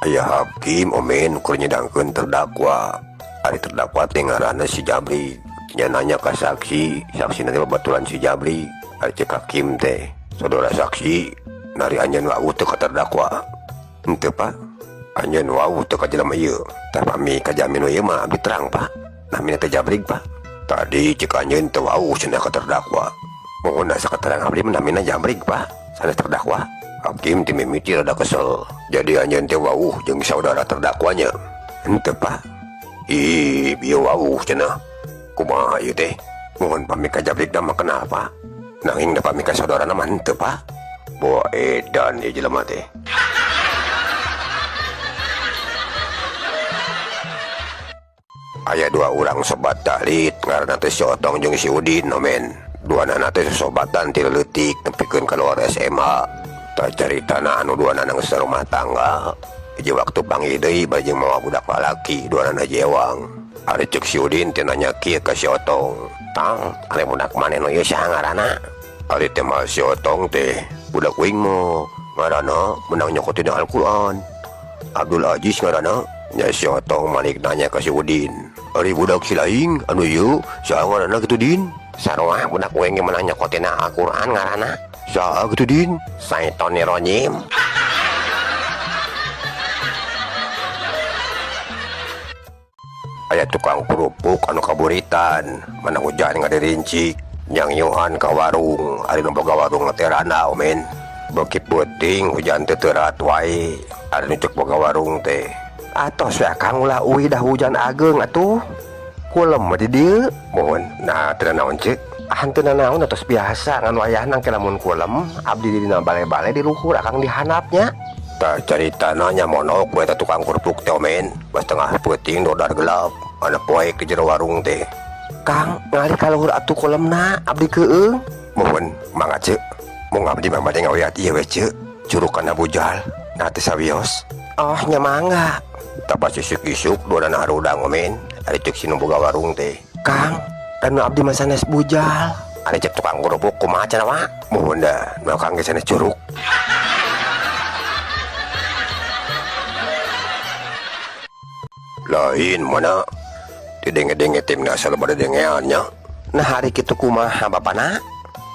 Ayah hakim omen ukur nyedangkeun terdakwa. Ari terdakwa teh ngaranna si Jabri. Nya nanya ka saksi nanti babaturan si Jabri. Ari cek hakim teh, saudara saksi nari anjeun wau teu ka terdakwa. Henteu Pak, anjeun wau teu ka jelema ieu. Tah pami kajamin ieu mah abdi terang Pak. Namina teh Jabri Pak. Tadi cek anjeun teu wau cenah ka terdakwa. Mohon asa keterangan abdi namina Jabri Pak, sanes terdakwa. Hakim timimiti rada kesel. Jadi anjeun teh wauh jeung saudara terdakwanya. Henteu Pak. Ih, bieu wauh cenah. Kumaha ieu teh? Mohon pami ka Jabrik mah kenapa? Nanging da pami ka saudara mah henteu Pak. Boa edan ieu jelema teh. Aya dua urang sobat dahlit ngaranna teh si Otong jeung si Udin nomen. Duana teh sosobatan ti leutik nepikeun ka luar SMA. Tak caritana anu duana nang sarumah tangga. Hiji waktu panggil deui bari jeung mawa budak lalaki duana jewang. Ari cek si Udin teh nanya kieu ka si Otong. Tang, ari budak maneh nu ieu saha ngaranna? Ari teh mah si Otong teh budak uing mo ngaranna menang nyokotin Al-Qur'an. Abdul Aziz ngaranna. Nya si Otong malik nanya ka si Udin. Ari budak si laing anu ieu saha ngaranna kitu Din? Sarua budak uing ge menang nyokotin Al-Qur'an ngaranna. Saha gitu Din? Syaitonir rajim. Aya tukang kerupuk anu kaburitan, mana hujan ngadirincik, nyang yuhan ka warung, ari nu boga warung teh rana omen. Beuki peuting hujan teu teurat wae, ari nu cek boga warung teh. Atos we Kang ulah uwi dah hujan ageng atuh. Kulem di dieu. Mohon, nah teu naon ceuk. Hanteu naon atos biasa ngan wayahna ke lamun kulem abdi dina bale-bale di luhur akang dihanapnya. Tah caritana nya monok we teh tukang kerupuk teh omen. Pas tengah peuting dodar gelap, ana poek di jero warung teh. Kang, ngali ka luhur atuh kulemna abdi keueung. Mohon, mangga ceuk. Mung abdi mah bade ngaweat ieu we ceuk. Curug kana bujal. Nah teh sawios. Oh, nya mangga. Tah pas isuk-isuk duana harudang omen. Ari ceuk sinu boga warung teh. Kang, dan abdi mah sanes bujal. Ada cek tukang kerupuk kumaha cenah wa? Mohon da, nu kang ge sanes curug. Lain mana? Didenge-denge timna salebada dengeannya. Nah hari kitu kumaha bapana?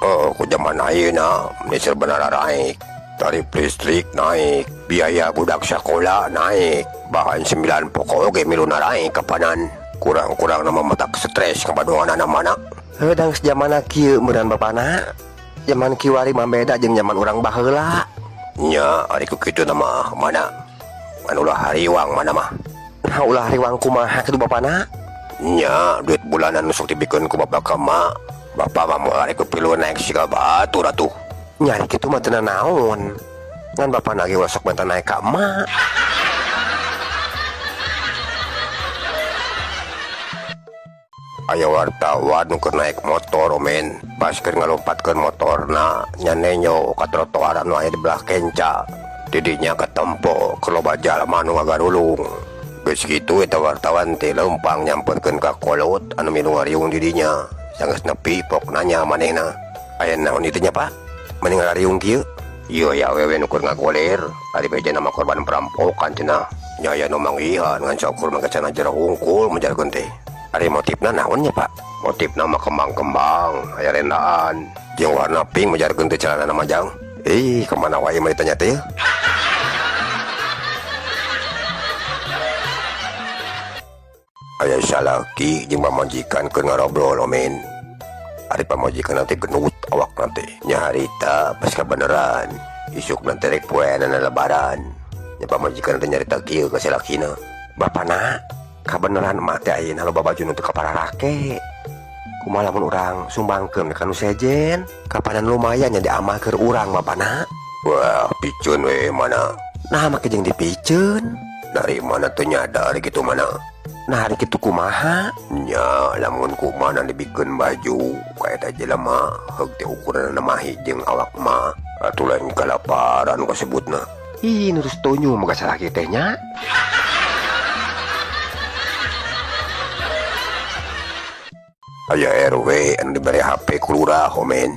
Oh, ku zaman ayeuna menisir benar naik. Tarif listrik naik, biaya budak sekolah naik, bahan 9 pokok ge milu naik kapanan. Kurang-kurang nama matak stres kabadoan anak mana. Hedang sejamana kieu meureun bapana. Zaman kiwari mah beda jeung zaman urang baheula. Nya, ari ku kitu nama mana? Anu ulah hariwang mana mah? Nah ulah hariwang kumaha kitu bapana? Nya, duit bulanan nu sok dibikeun ku bapak kama. Bapak mah moal ari ku pilu naik siga batur atuh. Nya ari kitu mah teu naon. Ngan bapana ge sok benta naik ka emak. Aya wartawan nu keur naik motor men, pas keur ngalompatkeun motorna nya nenyo ka trotoar anu aya di belah kenca. Didinya katempo keur loba jalma nu ngagarulung. Geus kitu eta wartawan teh leumpang nyamperkeun ka kolot anu milu ngariung didinya. Sanggeus nepi pok nanya manehna. Aya naon ditu nya Pak? Mending ngariung kieu. Ieu ya awewe nu keur ngagoler, ari beja nama korban perampokan cenah. Nya aya nu manggihan ngan sakur mangga cenah jero hungkul menjarkeun teh. Ari motifna naonnya Pak? Motifna mah kembang-kembang, aya rendaan, jeung warna pink menjarkeun teh celanana majang. Kemana wae mah ditanya teh? Aya salaki jeung pamajikan keur ngarobrol men. Ari pamajikan nanti genut awak nanti. Nya harita pas kabeneran, isuk nanti rek poeana lebaran. Nya pamajikan nanti nyarita kieu ka salakina. Bapana, kabeneran mah teh ayeuna loba baju nu teu kapararake. Kumaha lamun urang sumbangkeun ka nu sejen? Kapanan lumayan nya diamal keur urang bapana. Wah, piceun we mana? Nah make jeung dipiceun. Dari mana teu nyadar kitu mana? Nah hari kitu kumaha? Nya lamun kumaha dibikeun baju ka eta jelema heug teh ukuranna mahi jeung awak mah. Atuh lain kalaparan kasebutna. Nurus tonyo moga salah kieu teh nya. Aya RW anu diberi HP ku lurah homen.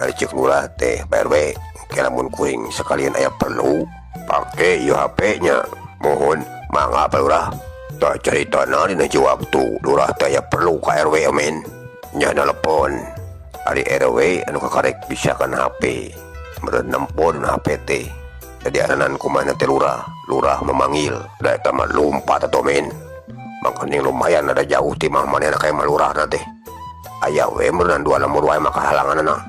Ari cek lurah teh RW, lamun kuring sekalian aya perlu pake ieu HP nya. Mohon mangga apa lurah? Tak cerita na di waktu lurah taya perlu ke RW amin. Nya telepon. Ari RW anu kakarek bisa kan HP. Meureun nempon HP teh. Jadi aranan kumaha teh lurah. Lurah memanggil. Da eta mah lompat atuh men. Makanya lumayan ada jauh timah manehna kayak malurah teh. Aya we meureun dua nomor wae maka halanganna.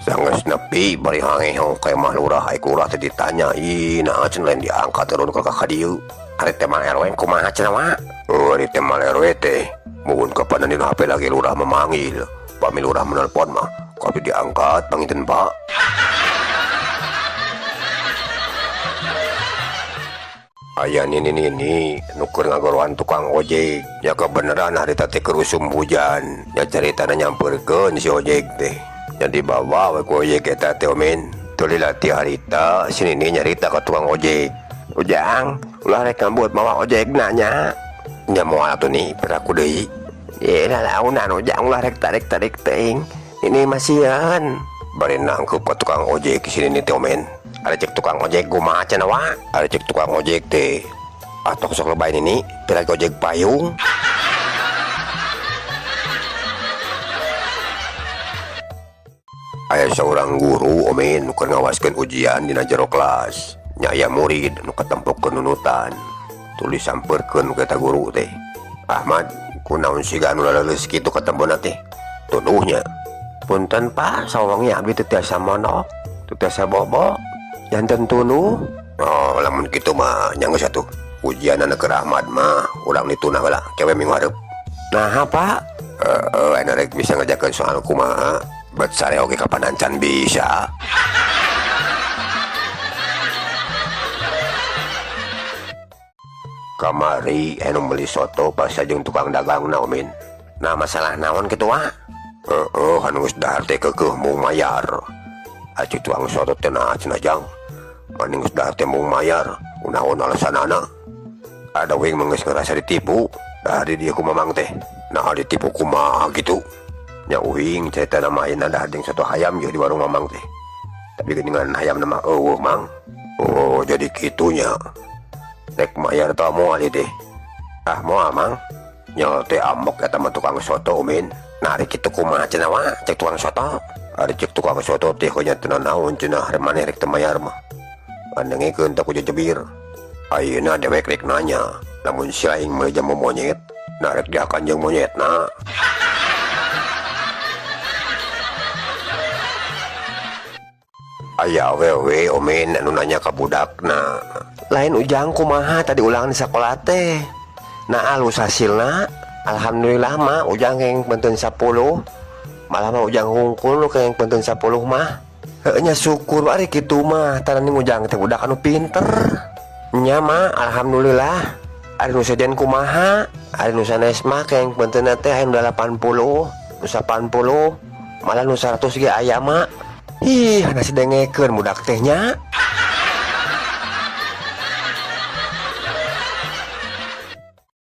Sanggeus nepi bari hangehong kayak mah lurah ai lurah teh ditanya, "Ih, naon cenah lain diangkat turun ka dieu?" Ari teh mah RW kumaha cenah wa? Oh, ari teh mah RW teh. Muhun kapan dina HP lagi lurah memanggil. Pami lurah menelpon mah, kalau diangkat panginten Pak. Aya nini nuker ngagorohan tukang ojek. Ya kebeneran hari tadi kerusum hujan. Ya ceritanya nyamperkeun si ojek teh. Jadi bawa we ku ojek eta teh omen. Tuli lati harita sini nih nyarita ke tukang ojek. Ujang, ulah rek ngambut bawa ojek nanya. Nya moal atuh nih peraku deui. Ye lalaunan Ujang ulah rek tarik teuing. Ini masieun. Bari nangkep ke tukang ojek sini nih teh omen. Ada cek tukang ojek kumaha cenah wa? Ada cek tukang ojek teh. Atuh sok lebain ini, pilih ojek payung. Aya seorang guru omen nu keur ngawaskeun ujian dina jero kelas. Nya aya murid nu katempokkeun nunutan. Tulis sampeurkeun ku eta guru teh. Ahmad, kunaon siga anu leuleus kitu katembona teh? Tuduhnya. Punten Pak, sawangi abdi teu tiasa monok, teu tiasa bobo. Janten tunu. Oh, lamun kitu mah nya geus atuh. Ujianna keur Ahmad mah urang dituna heula kewe minggu hareup. Nah, Pak? Anu rek bisa ngajakeun soal kumaha? Bet sare oge kapan can bisa. Kamari anu meuli soto pas sajeng tukang dagang naomin. Nah, masalah naon kitu wa? Anu geus dahar teh keukeuh mung mayar. Atuh tukang soto teh naon cenah jang? Mending geus dahar teh mung mayar. Kunaon alasanana? Ada wing mah geus ngerasa ditipu. Dari dia ku mamang teh. Nah, ditipu kumaha gitu. Nya uing cerita nama ayeuna dahar jeung soto hayam jeung di warung mamang teh. Tapi geuningan hayam nama eueuh mang. Oh, jadi kitunya. Rek mayar teh moal teh. Ah, moal mang. Nya teh amok eta mah tukang soto umin. Nah, ari kitu kumaha cenah wa? Cek tukang soto. Ari cek tukang soto teh nya teu naon cenah rek maneh rek teu mayar mah. Andengkeun teh ku jejebir. Ayeuna dewek rek nanya, lamun si aing meuli jamu monyet, nah rek diakan jeung monyetna. Aya wewe omen anu nanya ka budakna. Lain Ujang kumaha tadi ulangan di sakola teh? Nah alus hasilna. Alhamdulillah mah Ujang yang penteun 10. Malah mah Ujang hungkul nu yang penteun 10 mah. Heuh nya syukur ari kitu mah taraning Ujang teh budak anu pinter. Nya mah alhamdulillah. Ari nu sejen kumaha? Ari nu sanes mah yang penteunna teh aya 80, nu 80, malah nu 100 ge aya mah. Ih, hana sidengekeun budak tehnya.